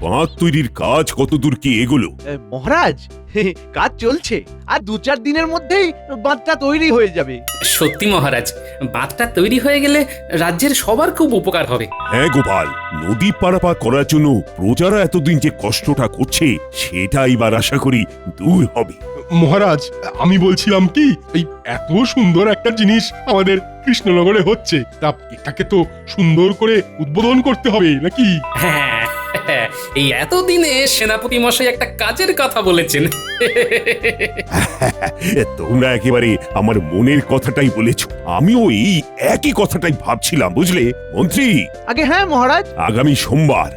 বাঁধ তৈরির কাজ কতদূর কি এগোলো? মহারাজ, কাজ চলছে, আর 2-4 দিনের মধ্যেই বাঁধটা তৈরি হয়ে যাবে। সত্যি মহারাজ, বাঁধটা তৈরি হয়ে গেলে রাজ্যের সবার খুব উপকার হবে। হ্যাঁ গোপাল, নদী পারাপার করার জন্য প্রজারা এতদিন যে কষ্টটা করছে সেটা এবার আশা করি দূর হবে। মহারাজ, আমি বলছিলাম কি, এই এত সুন্দর একটা জিনিস আমাদের কৃষ্ণনগরে হচ্ছে, তা এটাকে তো সুন্দর করে উদ্বোধন করতে হবে নাকি? হ্যাঁ, এই এতদিনে সেনাপতি মশাই একটা কাজের কথা বলেছেন। তোমরা একেবারে আমার মনের কথাটাই বলেছ। আমিও এই একই কথাটাই ভাবছিলাম, বুঝলে মন্ত্রী। আগে হ্যাঁ মহারাজ। আগামী সোমবার,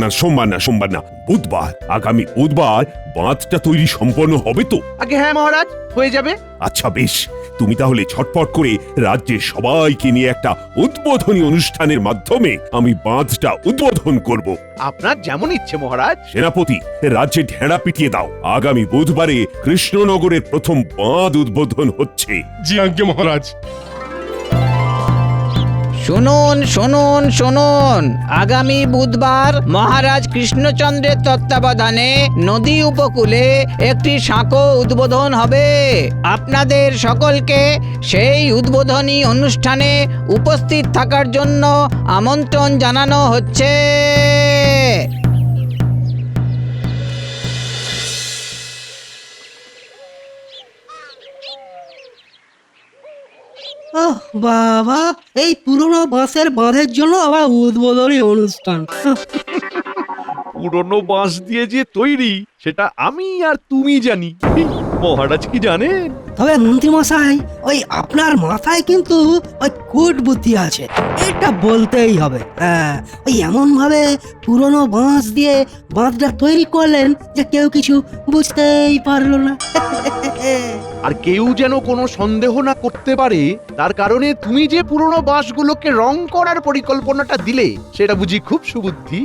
না সোমবার না, বুধবার, আগামী বুধবার বাঁধটা তৈরি সম্পন্ন হবে তো? আগে হ্যাঁ মহারাজ, হয়ে যাবে। আচ্ছা বেশ, তুমি তাহলে ছটপট করে রাজ্যের সবাইকে নিয়ে একটা উদ্বোধনী অনুষ্ঠানের মাধ্যমে আমি বাঁধটা উদ্বোধন করব। আপনার যেমন ইচ্ছে মহারাজ। সেনাপতি, রাজ্যে ঢেড়া পিটিয়ে দাও, আগামী বুধবারে কৃষ্ণনগরের প্রথম বাঁধ উদ্বোধন হচ্ছে। জি আজ্ঞে মহারাজ। শুনুন শুনুন শুনুন, আগামী বুধবার মহারাজ কৃষ্ণচন্দ্রের তত্ত্বাবধানে নদী উপকূলে একটি সাঁকো উদ্বোধন হবে। আপনাদের সকলকে সেই উদ্বোধনী অনুষ্ঠানে উপস্থিত থাকার জন্য আমন্ত্রণ জানানো হচ্ছে। ওহ বাবা, এই পুরনো বাঁশের বাঁধের জন্য আবার উদ্বোধনী অনুষ্ঠান। পুরনো বাঁশ দিয়ে যে তৈরি সেটা আমি আর তুমি জানি, মহারাজ কি জানেন? তবে মন্ত্রীমশাই, ওই আপনার মাথায় কিন্তু ওই কুট বুদ্ধি আছে, এটা বলতেই হবে। হ্যাঁ, ওই এমন ভাবে পুরনো বাঁশ দিয়ে বাঁধটা তৈরি করলেন যে কেউ কিছু বুঝতেই পারলো না। আর কেউ যেন কোনো সন্দেহ না করতে পারে, তার কারণে তুমি যে পুরনো বাঁশগুলোকে রং করার পরিকল্পনাটা দিলে সেটা বুঝি খুব সুবুদ্ধি।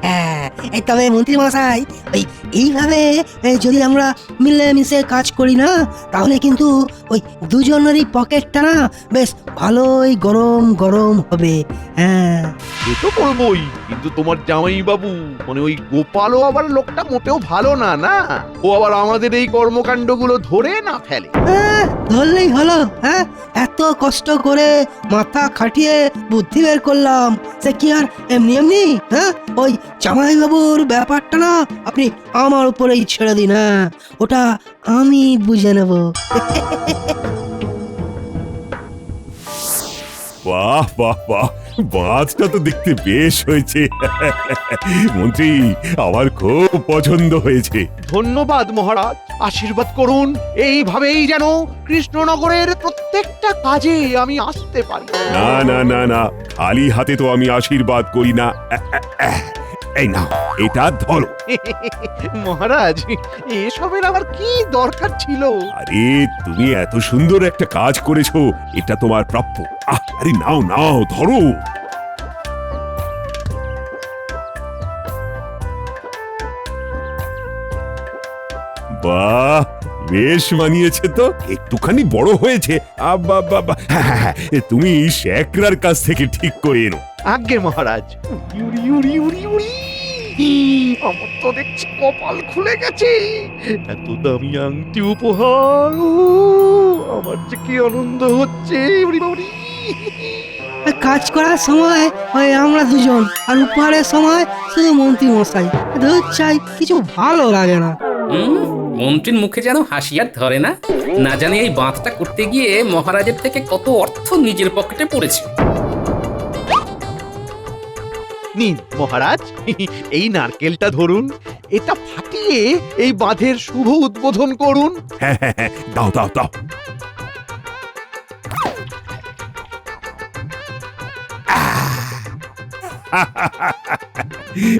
হ্যাঁ, এই তবে মন্ত্রীমশাই, ওই এইভাবে যদি আমরা মিলেমিশে কাজ করি না, তাহলে কিন্তু ওই দুজনেরই পকেটটা না বেশ ভালোই গরম গরম হবে। হ্যাঁ, সে তো করবোই, কিন্তু তোমার জামাই বাবু মানে ওই গোপালও আবার লোকটা মোটেও ভালো না, না ও আবার আমাদের এই কর্মকাণ্ডগুলো ধরে না ফেলে। ধরলেই হলো। হ্যাঁ, এত কষ্ট করে মাথা খাটিয়ে বুদ্ধি বের করলাম, সে কি আর এমনি এমনি? হ্যাঁ, ওই জামাইবাবুর ব্যাপারটা না আপনি আমার উপরেই ছেড়ে দিন। হ্যাঁ, ওটা আমি বুঝে নেব। বাহ বাহ বাহ, বাঁধটা তো দেখতে বেশ হয়েছে। মন্ত্রী, আমার খুব পছন্দ হয়েছে। ধন্যবাদ মহারাজ, আশীর্বাদ করুন এইভাবেই যেন কৃষ্ণনগরের প্রত্যেকটা কাজে আমি আসতে পারি। না না না না, খালি হাতে তো আমি আশীর্বাদ করি না। এই নাও, এটা ধরো। মহারাজ, এসবের আবার কি দরকার ছিল? আরে তুমি এত সুন্দর একটা কাজ করেছো, এটা তোমার প্রাপ্য। আরে নাও নাও, ধরো। বাহ, বেশ মানিয়েছে তো, একটুখানি বড় হয়েছে। হ্যাঁ, তুমি শেখরার কাছ থেকে ঠিক করে এনো। আজ্ঞে মহারাজ। উড়ি উড়ি উড়ি উড়ি, আমার তো দেখছি কপাল খুলে গেছে। এত দামি আংটি উপহার, আমার যে কি আনন্দ হচ্ছে। উড়ি উড়ি। কাজ করার সময় ওই আমরা দুজন, আর উপহারের সময় শুধু মন্ত্রী মশাই। ধর চাই, কিছু ভালো লাগে না। মন্ত্রীর মুখে যেন হাসি আর ধরে না। না জানি এই বাঁধটা করতে গিয়ে মহারাজের থেকে কত অর্থ নিজের পকেটে পড়েছে। নিন মহারাজ, এই নারকেলটা ধরুন, এটা ফাটিয়ে এই বাঁধের শুভ উদ্বোধন করুন। হ্যাঁ হ্যাঁ হ্যাঁ, দাও দাও দাও।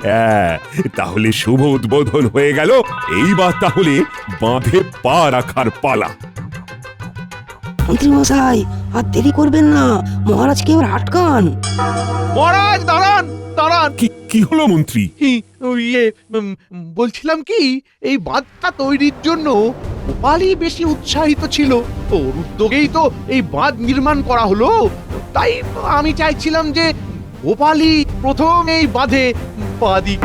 হ্যাঁ, তাহলে শুভ উদ্বোধন হয়ে গেল। এইবার তাহলে বাঁধে পা রাখার পালা। মন্ত্রী মশাই, আর দেরি করবেন না, মহারাজকে এবার আটকান। মহারাজ দাঁড়ান দাঁড়ান। কি হলো মন্ত্রী? বলছিলাম কি, এই বাঁধটা তৈরির জন্য গোপালই বেশি উৎসাহিত ছিল, ওর উদ্যোগেই তো এই বাঁধ নির্মাণ করা হলো। তাই আমি চাইছিলাম যে গোপালই প্রথম এই বাঁধে পা দিক।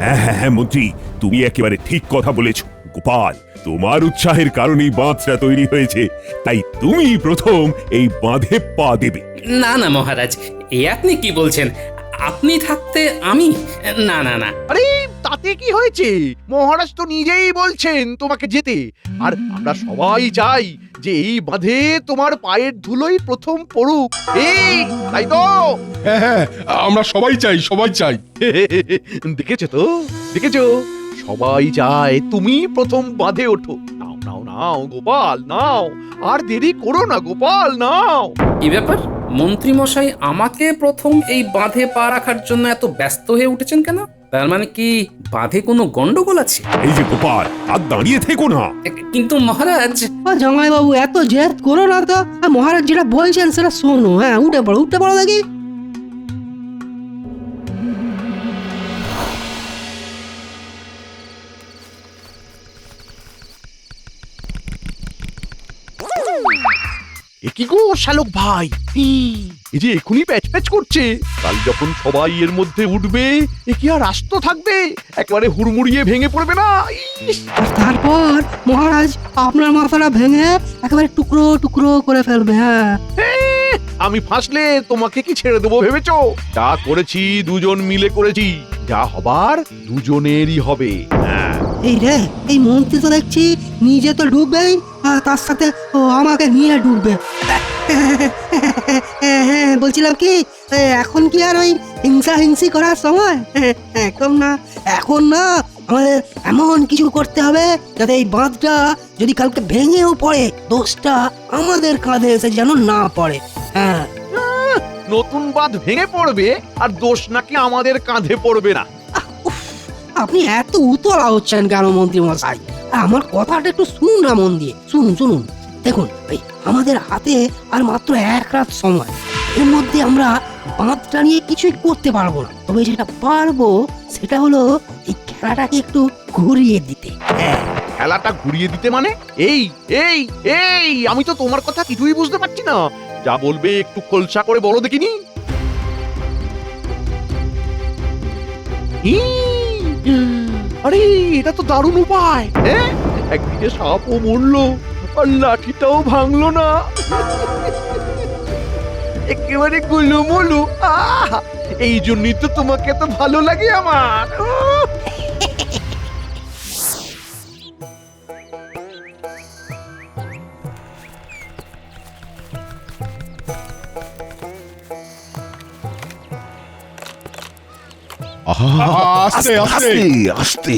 হ্যাঁ হ্যাঁ হ্যাঁ মন্ত্রী, তুমি একেবারে ঠিক কথা বলেছ। গোপাল, তোমার উৎসাহের কারণেই বাঁধটা তৈরি হয়েছে, তাই তুমি প্রথম এই বাঁধে পা দেবে। না না মহারাজ, এ আপনি কি বলছেন? আপনি থাকতে আমি? না না না। আরে তাতে কি হয়েছে? মহারাজ তো নিজেই বলছেন তোমাকে যেতে, আর আমরা সবাই চাই যে এই বাঁধে তোমার পায়ের ধুলোই প্রথম পড়ুক। এই তাই তো? হ্যাঁ হ্যাঁ, আমরা সবাই চাই, সবাই চাই। দেখেছো তো, দেখেছো, সবাই চায় তুমি প্রথম বাঁধে ওঠো। নাও নাও নাও গোপাল, নাও, আর দেরি করো না গোপাল, নাও। কি ব্যাপার, মন্ত্রী মশাই আমাকে প্রথম এই বাঁধে পা রাখার জন্য এত ব্যস্ত হয়ে উঠেছেন কেন? তার মানে কি বাঁধে কোনো গন্ডগোল আছে? এই যে গোপাল, আর দাঁড়িয়ে থেকো না। কিন্তু মহারাজ, জামাই বাবু এত জেদ করো না তো। মহারাজ যেটা বলছেন সেটা শোনো। হ্যাঁ, উঠে পড়ো দেখি। এ কি গো শালক ভাই, এই যে এখনই প্যাচ প্যাচ করছে। কাল যখন সবাই এর মধ্যে উঠবে, এ কি আর আস্ত থাকবে? একেবারে হুড়মুড়িয়ে ভেঙে পড়বে না? ইস! আর তারপর মহারাজ আপনার মাথাটা ভেঙে একেবারে টুকরো টুকরো করে ফেলবে। হ্যাঁ, আমি ফাঁসলে তোমাকে কি ছেড়ে দেবো ভেবেছো? যা করেছি দুজন মিলে করেছি, যা হবার দুজনেরই হবে। হ্যাঁ। এই রে, এই মন্ত্রী তো দেখছি নিজে তো ডুববেই, আর তার সাথে ও আমাকে নিয়ে ডুববে। হ্যাঁ, বলছিলাম কি, এখন কি আর ওই হিংসি করার সময়? এখন না আমাদের এমন কিছু করতে হবে যাতে এই বাঁধটা যদি কালকে ভেঙেও পড়ে, দোষটা আমাদের কাঁধে এসে যেন না পড়ে। হ্যাঁ, নতুন বাঁধ ভেঙে পড়বে আর দোষ নাকি আমাদের কাঁধে পড়বে না? আপনি এত উতলা হচ্ছেন কেন মন্ত্রী মশাই? আমার কথাটা একটু শুনুন না মন দিয়ে। শুনুন দেখুন, এই আমাদের হাতে আর মাত্র এক রাত সময়। এর মধ্যে আমরা বাঁধটা নিয়ে কিছুই করতে পারবো না। তবে যেটা পারবো সেটা হলো এই খেলাটাকে একটু ঘুরিয়ে দিতে। হ্যাঁ, খেলাটা ঘুরিয়ে দিতে মানে? এই এই এই আমি তো তোমার কথা কিছুই বুঝতে পারছি না। যা বলবে একটু খোলসা করে বলো দেখিনি। আরে এটা তো দারুণ উপায়। হ্যাঁ, একদিকে সাপও মরলো আর লাঠিটাও ভাঙলো না। একেবারে গুলুমুলু। এই জন্যই তো তোমাকে তো ভালো লাগে আমার। আস্তে আস্তে আস্তে।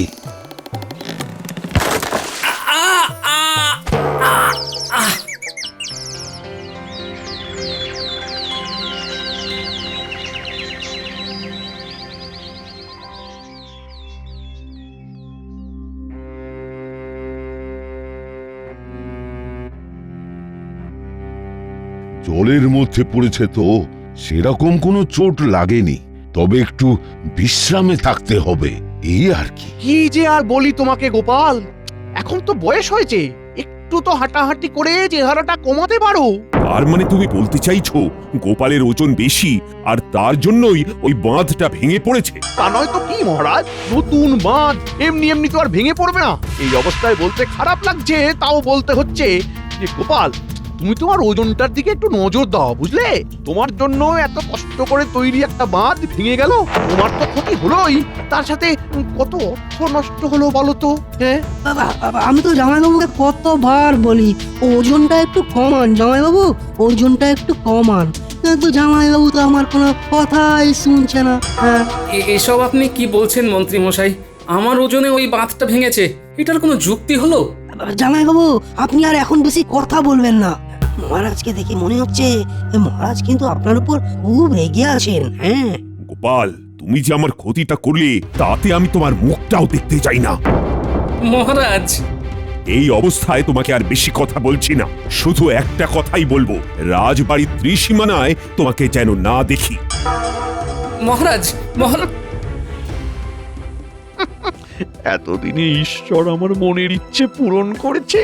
জলের মধ্যে পড়েছে তো সেরকম কোনো চোট লাগেনি, তবে একটু বিশ্রামে থাকতে হবে, এই আর কি। কি যে আর বলি তোমাকে গোপাল, এখন তো বয়স হয়েছে, একটু তো হাঁটাহাঁটি করে চেহারাটা কমাতে পারো। তার মানে তুমি বলতে চাইছো গোপালের ওজন বেশি আর তার জন্যই ওই বাঁধটা ভেঙে পড়েছে? তা নয় তো কি মহারাজ, নতুন বাঁধ এমনি এমনি তো আর ভেঙে পড়বে না। এই অবস্থায় বলতে খারাপ লাগছে, তাও বলতে হচ্ছে যে গোপাল, তুমি তোমার ওজনটার দিকে একটু নজর দাও, বুঝলে? তোমার জন্য এত কষ্ট করে তৈরি একটা বাঁধ ভেঙে গেল, তোমার তো ক্ষতি হলোই, তার সাথে কত অর্থ নষ্ট হলো বলো তো। হ্যাঁ, আমি তো জামাইবাবুকে কতবার বলি ওজনটা একটু কমান, জামাইবাবু ওজনটা একটু কমান, কিন্তু জামাইবাবু তো আমার কোনো কথাই শুনছে না। হ্যাঁ, এসব আপনি কি বলছেন মন্ত্রী মশাই? আমার ওজনে ওই বাঁধটা ভেঙেছে, এটার কোনো যুক্তি হলো? জামাইবাবু আপনি আর এখন বেশি কথা বলবেন না। মহারাজকে দেখে মনে হচ্ছে মহারাজ কিন্তু আপনার উপর খুব রেগে আছেন। হ্যাঁ গোপাল, তুমি যে আমার ক্ষতিটা করলে তাতে আমি তোমার মুখটাও দেখতে চাই না। মহারাজ, এই অবস্থায় তোমাকে আর বেশি কথা বলছি না, শুধু একটা কথাই বলবো, রাজবাড়ির ত্রিসীমানায় তোমাকে যেন না দেখি। মহারাজ, মহারাজ, এতদিনে ঈশ্বর আমার মনের ইচ্ছে পূরণ করেছে,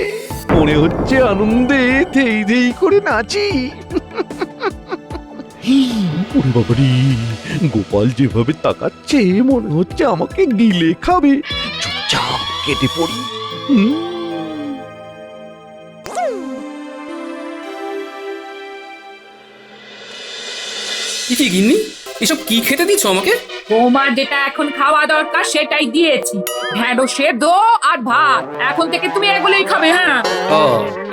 মনে হচ্ছে আনন্দে ধেই ধেই করে নাচি। ওরে বাবারি, গোপাল যেভাবে তাকাচ্ছে মনে হচ্ছে আমাকে গিলে খাবে। চুপচাপ কেটে পড়ি। কি গিন্নি, এসব কি খেতে দিচ্ছ আমাকে? তোমার যেটা এখন খাওয়া দরকার সেটাই দিয়েছি, ঢেঁড়স সেদ্ধ আর ভাত। এখন থেকে তুমি এগুলোই খাবে। হ্যাঁ, ও,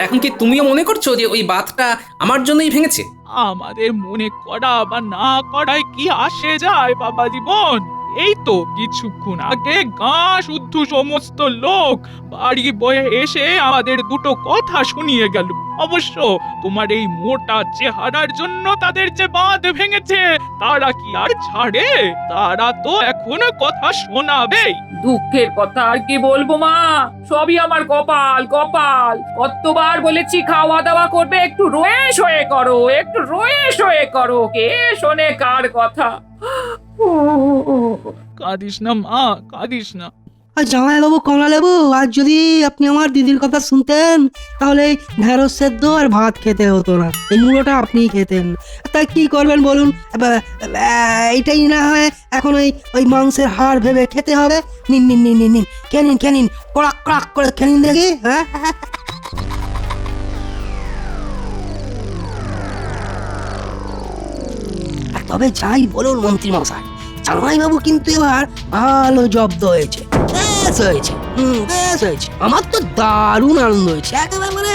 এখন কি তুমিও মনে করছো যে ওই বাতটা আমার জন্যই ভেঙেছে? আমাদের মনে করা বা না করায় কি আসে যায় বাবা জীবন? এই তো কিছুক্ষণ আগে গাঁ শুদ্ধ সমস্ত লোক বাড়ি বয়ে এসে আমাদের দুটো কথা শুনিয়ে গেল। অবশ্য তোমার এই মোটা চেহারার জন্য তাদের যে বাঁধ ভেঙেছে তারা কি আর ছাড়ে? তারা তো এখন কথা শোনাবেই। দুঃখের কথা আর কি বলবো মা, সবই আমার কপাল। কপাল কতবার বলেছি খাওয়া দাওয়া করবে, একটু রয়ে শয়ে করো, একটু রয়ে শয়ে করো। কে শোনে কার কথা? কাঁদিস না মা, কাঁদিস না। আর জামাইবাবু, কমলালেবু, আজ যদি আপনি আমার দিদির কথা শুনতেন তাহলে এই ঢেঁড়স সেদ্ধ আর ভাত খেতে হতো না, এই মুড়োটা আপনিই খেতেন। তাই কি করবেন বলুন? এইটাই না হয় এখন ওই মাংসের হাড় ভেবে খেতে হবে। নিন নিন নিন নিন নিন, খেনিন খেনিন, কড়াক কড়াক করে খেনিন দেখি। হ্যাঁ, তবে যাই বলুন মন্ত্রী মশাই, জামাইবাবু কিন্তু এবার ভালো জব্দ হয়েছে, বেশ হয়েছে। বেশ হয়েছে, আমার তো দারুণ আনন্দ হয়েছে একেবারে। মানে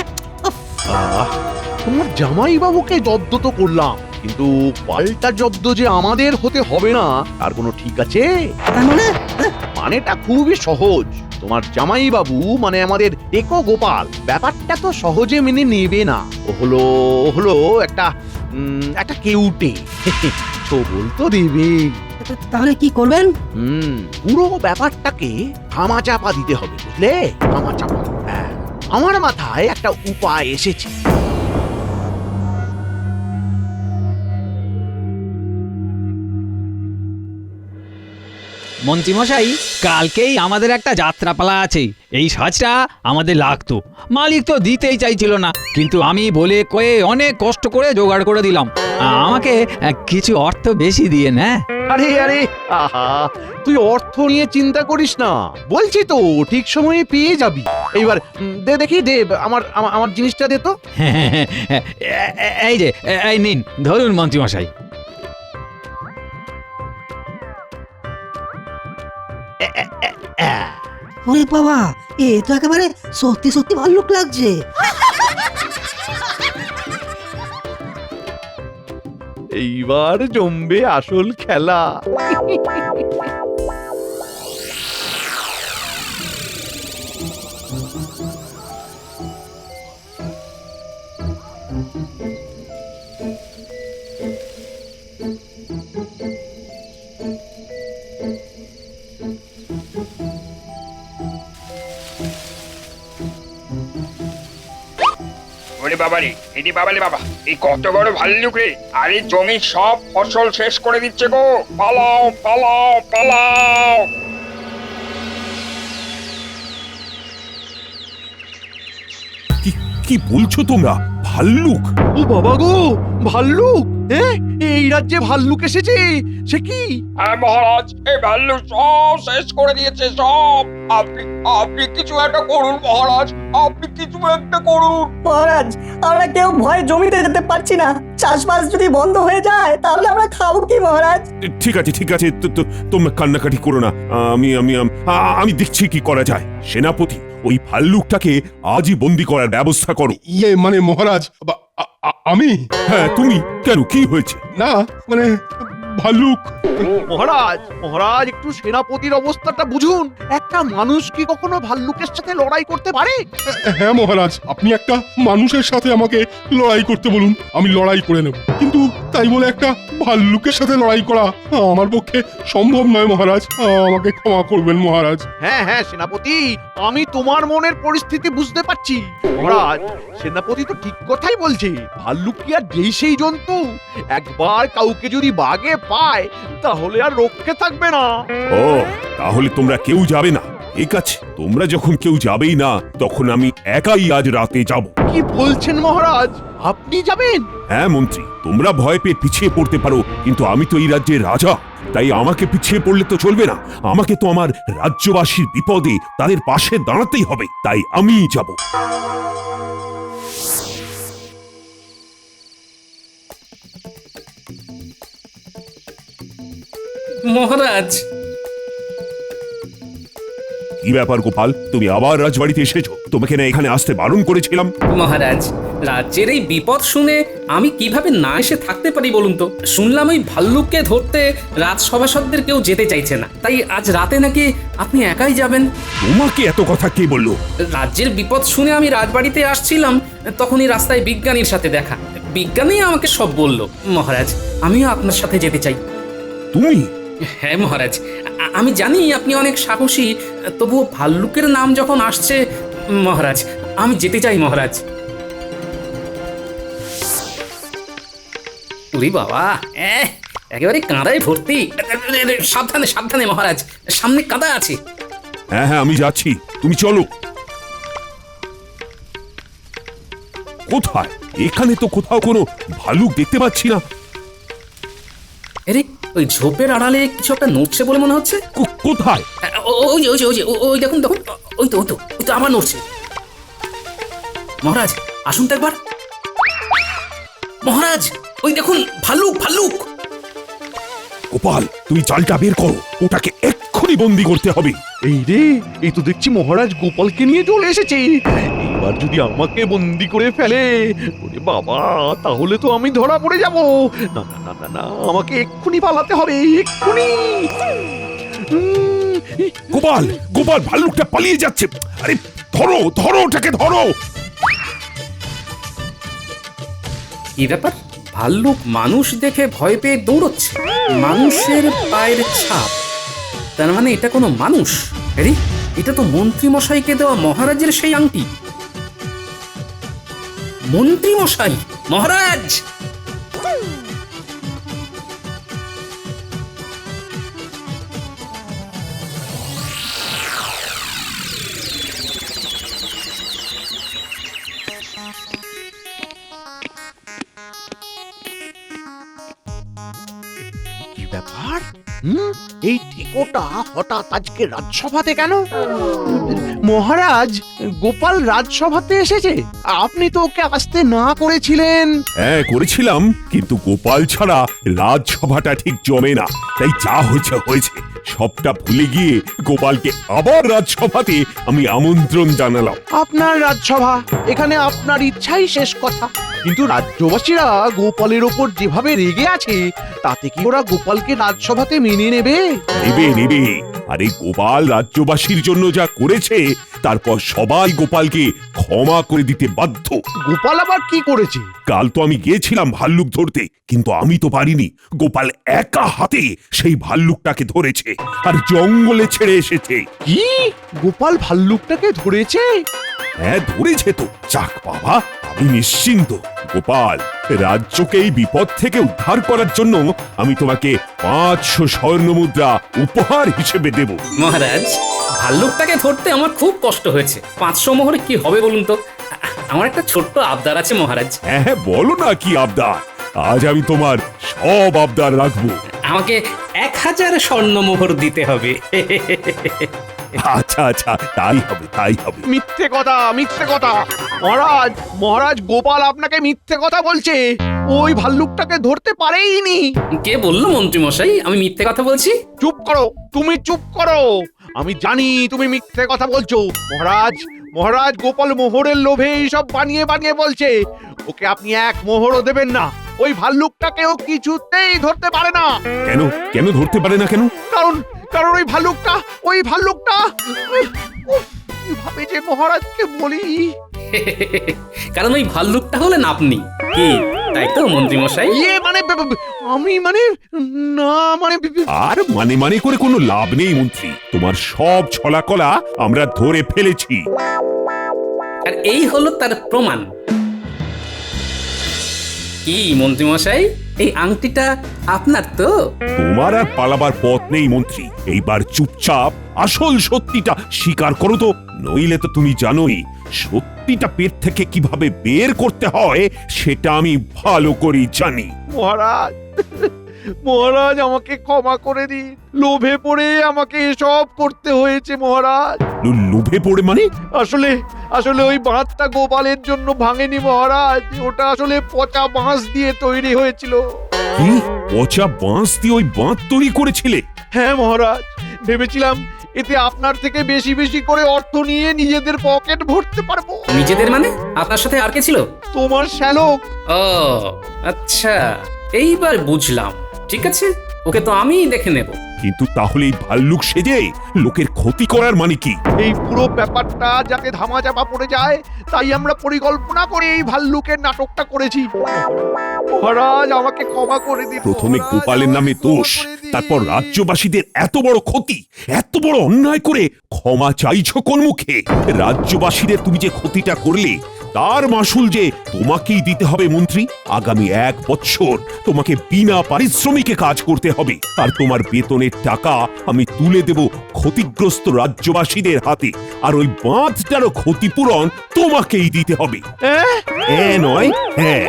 তোমার জামাই বাবুকে জব্দ তো করলাম, কিন্তু পাল্টা জব্দ যে আমাদের হতে হবে না তার কোনো ঠিক আছে? তার মানে মানেটা খুবই সহজ। তোমার জামাই বাবু মানে আমাদের টেকো গোপাল ব্যাপারটা তো সহজে মেনে নেবে না। ও হলো একটা কেউটে। ছবল তো দেবে। তাহলে কি করবেন? পুরো ব্যাপারটাকে ধামাচাপা দিতে হবে, বুঝলে? ধামাচাপা। হ্যাঁ, আমার মাথায় একটা উপায় এসেছে। মন্ত্রীমশাই, কালকেই আমাদের একটা যাত্রাপালা আছে। এই সাজটা আমাদের লাগতো, মালিক তো দিতেই চাইছিল না, কিন্তু আমি বলে কয়ে অনেক কষ্ট করে জোগাড় করে দিলাম। আমাকে কিছু অর্থ বেশি দিয়ে না। আরে আরে, আহা, তুই অর্থ নিয়ে চিন্তা করিস না, বলছি তো ঠিক সময়ে পেয়ে যাবি। এইবার দে দেখি, দে আমার জিনিসটা দে তো। এই যে, এই নিন, ধরুন মন্ত্রীমশাই। ওরে বাবা, এ তো একেবারে সত্যি সত্যি ভাল্লুক লাগছে। এইবার জমবে আসল খেলা। ওরে বাবারে, এটি বাবালে বাবা, এই কত বড় ভাল্লুক রে! আরে জমির সব ফসল শেষ করে দিচ্ছে গো! পালাও পালাও পালাও! কি বলছো তোমরা? ভাল্লুক? ও বাবা গো, ভাল্লুক! এই রাজ্যে ভাল্লুক এসেছে? সে কি? হ্যাঁ মহারাজ, এই ভাল্লুক সব শেষ করে দিয়েছে, সব। আপনি কিছু একটা করুন মহারাজ, আপনি কিছু একটা করুন। মহারাজ, আমরা কেউ ভয়ে জমিতে যেতে পারছি না। চাষবাস যদি বন্ধ হয়ে যায় তাহলে আমরা খাবো কি মহারাজ? ঠিক আছে ঠিক আছে, তোমরা কান্নাকাটি করো না। আমি দেখছি কি করা যায়। সেনাপতি, ওই ভাল্লুকটাকে আজই বন্দি করার ব্যবস্থা করো। মানে মহারাজ, আমি? হ্যাঁ তুমি। কেন, কি হয়েছে? না মানে ভাল্লুক। মহারাজ একটু সেনাপতির অবস্থাটা বুঝুন। একটা মানুষ কি কখনো ভাল্লুকের সাথে লড়াই করতে পারে? হ্যাঁ মহারাজ, আপনি একটা মানুষের সাথে আমাকে লড়াই করতে বলুন, আমি লড়াই করে নেব, কিন্তু তাই বলে একটা ভাল্লুকের সাথে লড়াই করা আমার পক্ষে সম্ভব নয় মহারাজ। আমাকে ক্ষমা করবেন মহারাজ। হ্যাঁ সেনাপতি, আমি তোমার মনের পরিস্থিতি বুঝতে পারছি। মহারাজ, সেনাপতি তো ঠিক কথাই বলছে। ভাল্লুক কি আর যেই সেই জন্তু? একবার কাউকে যদি বাগে পায় তাহলে আর রক্ষে থাকবে না। ও, তাহলে তোমরা কেউ যাবে না? ঠিক আছে, তোমরা যখন কেউ যাবেই না, তখন আমি একাই আজ রাতে যাব। কি বলছেন মহারাজ? আপনি যাবেন? হ্যাঁ মন্ত্রী, তোমরা ভয় পেয়ে পিছিয়ে পড়তে পারো, কিন্তু আমি তো এই রাজ্যের রাজা, তাই আমাকে পিছিয়ে পড়লে তো চলবে না। আমাকে তো আমার রাজ্যবাসীর বিপদে তাদের পাশে দাঁড়াতেই হবে, তাই আমিই যাব। মহারাজ, কি ব্যাপার গোপাল, তুমি আবার রাজবাড়িতে এসেছো? তোমাকে না এখানে আসতে বারণ করেছিলাম? মহারাজ, রাজ্যের এই বিপদ শুনে আমি কিভাবে না এসে থাকতে পারি বলুন তো? শুনলাম ওই ভাল্লুককে ধরতে রাজসভাসদদের কেউ যেতে চাইছে না, তাই আজ রাতে নাকি আপনি একাই যাবেন। তোমাকে এত কথা কে বললো? রাজ্যের বিপদ শুনে আমি রাজবাড়িতে আসছিলাম, তখনই রাস্তায় বিজ্ঞানীর সাথে দেখা। বিজ্ঞানী আমাকে সব বলল। মহারাজ, আমিও আপনার সাথে যেতে চাই। তুমি? হ্যাঁ মহারাজ, আমি জানি আপনি অনেক সাহসী, তবুও ভাল্লুকের নাম যখন আসছে মহারাজ, আমি যেতে চাই মহারাজ। উরি বাবা, একেবারে কাঁদায় ভর্তি। সাবধানে সাবধানে মহারাজ, সামনে কাঁদা আছে। হ্যাঁ হ্যাঁ, আমি যাচ্ছি, তুমি চলো। কোথায়? এখানে তো কোথাও কোনো ভালুক দেখতে পাচ্ছি না। আরে, ওই ঝোপের আড়ালে কিছু একটা নড়ছে বলে মনে হচ্ছে। কোথায়? ওই দেখুন দেখুন, ওই তো আবার নড়ছে। মহারাজ, আসুন তো একবার। মহারাজ, ওই দেখুন, ভাল্লুক ভাল্লুক। গোপাল, তুমি জালটা বের করো, ওটাকে এক্ষুনি বন্দি করতে হবে। এই রে, এই তো দেখছি মহারাজ গোপালকে নিয়ে চলে এসেছে। এবার যদি আমাকে বন্দি করে ফেলে, ওরে বাবা, তাহলে তো আমি ধরা পড়ে যাব। না না না না না, আমাকে এক্ষুনি পালাতে হবে, এক্ষুনি। গোপাল, গোপাল, ভাল্লুকটা পালিয়ে যাচ্ছে। আরে ধরো ধরো, ওটাকে ধরো। কি ব্যাপার? ভাল্লুক মানুষ দেখে ভয় পেয়ে দৌড়চ্ছে। মানুষের পায়ের ছাপ, তার মানে এটা কোনো মানুষ। আরে, এটা তো মন্ত্রী মশাইকে দেওয়া মহারাজের সেই আংটি। মন্ত্রী মশাই, মহারাজ! কি ব্যাপার? এই টিকোটা হঠাৎ আজকে রাজসভাতে কেন? মহারাজ, গোপাল রাজসভাতে এসেছে? আপনি তো ওকে আসতে না করেছিলেন। হ্যাঁ করেছিলাম, কিন্তু গোপাল ছাড়া রাজসভাটা ঠিক জমে না, তাই যা হয়েছে হয়েছে। সবটা ভুলে গিয়ে গোপালকে আবার রাজসভাতে আমি আমন্ত্রণ জানালাম। আপনার রাজসভা, এখানে আপনার ইচ্ছাই শেষ কথা। কিন্তু রাজ্যবাসীরা গোপালের ওপর যেভাবে রেগে আছে, তাতে কি ওরা গোপালকে রাজসভাতে মেনে নেবে? নেবে নেবে। আরে গোপাল রাজ্যবাসীর জন্য যা করেছে, তারপর সবাই গোপালকে ক্ষমা করে দিতে বাধ্য। গোপাল আবার কি করেছে? কাল তো আমি গিয়েছিলাম ভাল্লুক ধরতে, কিন্তু আমি তো পারিনি। গোপাল একা হাতে সেই ভাল্লুকটাকে ধরেছে আর জঙ্গলে ছেড়ে এসেছে। কি? গোপাল ভাল্লুকটাকে ধরেছে? হ্যাঁ ধরেছে তো। যাক বাবা, আমি নিশ্চিন্ত। গোপাল, রাজ্যকে এই বিপদ থেকে উদ্ধার করার জন্য আমি তোমাকে 500 স্বর্ণ মুদ্রা উপহার হিসেবে দেব। মহারাজ, ভাল্লুকটাকে ধরতে আমার খুব কষ্ট হয়েছে। 500 মোহরে কি হবে বলুন তো? আমার একটা ছোট্ট আবদার আছে মহারাজ। হ্যাঁ হ্যাঁ, বলো না কি আবদার। আজ আমি তোমার সব আবদার রাখবো। আমাকে 1000 স্বর্ণ মোহর দিতে হবে। আচ্ছা আচ্ছা, তাই হবে তাই হবে। মিথ্যে কথা, মিথ্যে কথা। মহারাজ, মহারাজ, গোপাল আপনাকে মিথ্যে কথা বলছে। ওই ভাল্লুকটাকে ধরতে পারেইনি। কে বললো মন্ত্রী মশাই আমি মিথ্যে কথা বলছি? চুপ করো, তুমি চুপ করো। আমি জানি তুমি মিথ্যে কথা বলছো। মহারাজ, মহারাজ, গোপাল মোহরের লোভে এইসব বানিয়ে বানিয়ে বলছে। ওকে আপনি 1 মোহরও দেবেন না। ওই ভাল্লুকটাকেও কিছুতেই ধরতে পারে না। কেন কেন ধরতে পারে না কেন? কারণ কারণ ওই ভাল্লুকটা কিভাবে যে মহারাজকে বলি। কারণ ওই ভাল্লুকটা হলেন আপনি। কি তাই তো মন্ত্রী মশাই? আমি না আর মানে করে কোনো লাভ নেই মন্ত্রী। তোমার সব ছলাকলা আমরা ধরে ফেলেছি। আর এই হলো তার প্রমাণ। কি মন্ত্রী মশাই, এই আংটিটা আপনার তো? তোমার আর পালাবার পথ নেই মন্ত্রী। এইবার চুপচাপ আসল সত্যিটা স্বীকার করো তো, নইলে তো তুমি জানোই সত্যিটা পেট থেকে কিভাবে বের করতে হয় সেটা আমি ভালো করেই জানি। মহারাজ মহারাজ আমাকে ক্ষমা করে দিন, লোভে পড়ে আমাকে এসব করতে হয়েছে মহারাজ। লোভে পড়ে মানে? আসলে আসলে ওই বাঁধটা গোপালের জন্য ভাঙেনি মহারাজ, ওটা আসলে পচা বাঁশ দিয়ে তৈরি হয়েছিল। কি পচা বাঁশ দিয়ে ওই বাঁধ তৈরি করেছিলে? হ্যাঁ মহারাজ, ভেবেছিলাম এতে আপনার থেকে বেশি বেশি করে অর্থ নিয়ে নিজেদের পকেট ভরতে পারবো। নিজেদের মানে? আপনার সাথে আর কে ছিল? তোমার শ্যালক। ও আচ্ছা, এইবার বুঝলাম। ঠিক আছে, ওকে তো আমিই দেখে নেব। কিন্তু তাহলে এই ভাল্লুক সেজে লোকের ক্ষতি করার মানে কি? এই পুরো ব্যাপারটা যাতে ধামাচাপা পড়ে যায়, তাই আমরা পরিকল্পনা করে এই ভাল্লুকের নাটকটা করেছি। মহারাজ আমাকে ক্ষমা করে দিন। প্রথমে মহারাজ, গোপালের নামে আমাকে দোষ, ক্ষমা করে দিন। তারপর রাজ্যবাসীদের এত বড় ক্ষতি, এত বড় অন্যায় করে ক্ষমা চাইছো কোন মুখে? রাজ্যবাসীদের তুমি যে ক্ষতিটা করলে তার মাসুল যে তোমাকেই দিতে হবে মন্ত্রী। আগামী 1 বছর তোমাকে বিনা পারিশ্রমিকে কাজ করতে হবে, আর তোমার বেতনের টাকা আমি তুলে দেব ক্ষতিগ্রস্ত রাজ্যবাসীদের হাতে, আর ওই বাঁধটারও ক্ষতিপূরণ তোমাকেই দিতে হবে। হ্যাঁ? নয় হ্যাঁ।